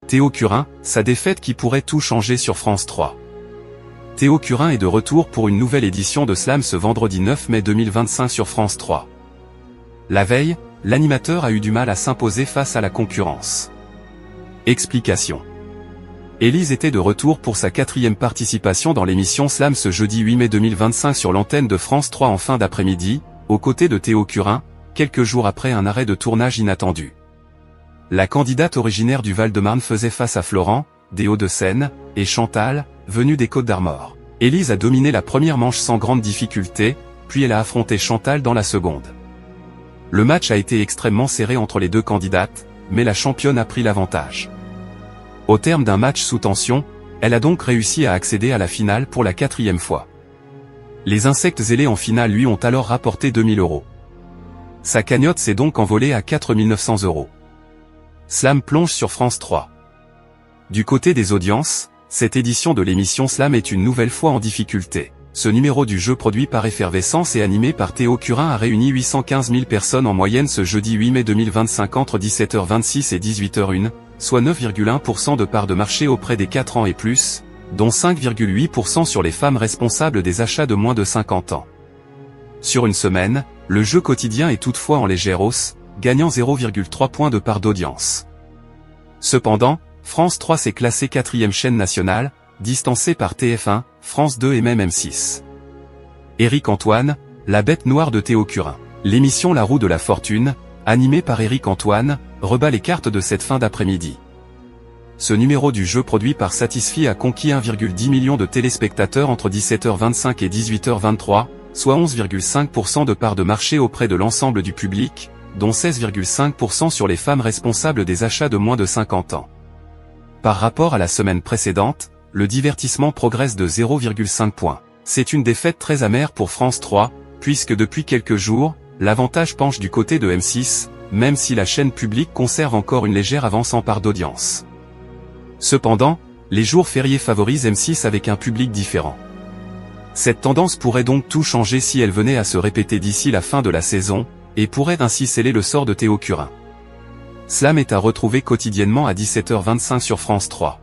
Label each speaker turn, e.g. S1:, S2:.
S1: Théo Curin, sa défaite qui pourrait tout changer sur France 3. Théo Curin est de retour pour une nouvelle édition de Slam ce vendredi 9 mai 2025 sur France 3. La veille, l'animateur a eu du mal à s'imposer face à la concurrence. Explication. Élise était de retour pour sa 4e participation dans l'émission Slam ce jeudi 8 mai 2025 sur l'antenne de France 3 en fin d'après-midi, aux côtés de Théo Curin, quelques jours après un arrêt de tournage inattendu. La candidate originaire du Val-de-Marne faisait face à Florent, des Hauts-de-Seine, et Chantal, venue des Côtes-d'Armor. Élise a dominé la première manche sans grande difficulté, puis elle a affronté Chantal dans la seconde. Le match a été extrêmement serré entre les deux candidates, mais la championne a pris l'avantage. Au terme d'un match sous tension, elle a donc réussi à accéder à la finale pour la 4e fois. Les insectes ailés en finale lui ont alors rapporté 2000 €. Sa cagnotte s'est donc envolée à 4 900 €. Slam plonge sur France 3. Du côté des audiences, cette édition de l'émission Slam est une nouvelle fois en difficulté. Ce numéro du jeu produit par Effervescence et animé par Théo Curin a réuni 815 000 personnes en moyenne ce jeudi 8 mai 2025 entre 17h26 et 18h01, soit 9,1% de part de marché auprès des 4 ans et plus, dont 5,8% sur les femmes responsables des achats de moins de 50 ans. Sur une semaine, le jeu quotidien est toutefois en légère hausse, gagnant 0,3 points de part d'audience. Cependant, France 3 s'est classée 4e chaîne nationale, distancée par TF1, France 2 et même M6. Éric Antoine, la bête noire de Théo Curin. L'émission La Roue de la Fortune, animée par Éric Antoine, rebat les cartes de cette fin d'après-midi. Ce numéro du jeu produit par Satisfy a conquis 1,10 million de téléspectateurs entre 17h25 et 18h23, soit 11,5% de part de marché auprès de l'ensemble du public, dont 16,5% sur les femmes responsables des achats de moins de 50 ans. Par rapport à la semaine précédente, le divertissement progresse de 0,5 points. C'est une défaite très amère pour France 3, puisque depuis quelques jours, l'avantage penche du côté de M6, même si la chaîne publique conserve encore une légère avance en part d'audience. Cependant, les jours fériés favorisent M6 avec un public différent. Cette tendance pourrait donc tout changer si elle venait à se répéter d'ici la fin de la saison, et pourrait ainsi sceller le sort de Théo Curin. Slam est à retrouver quotidiennement à 17h25 sur France 3.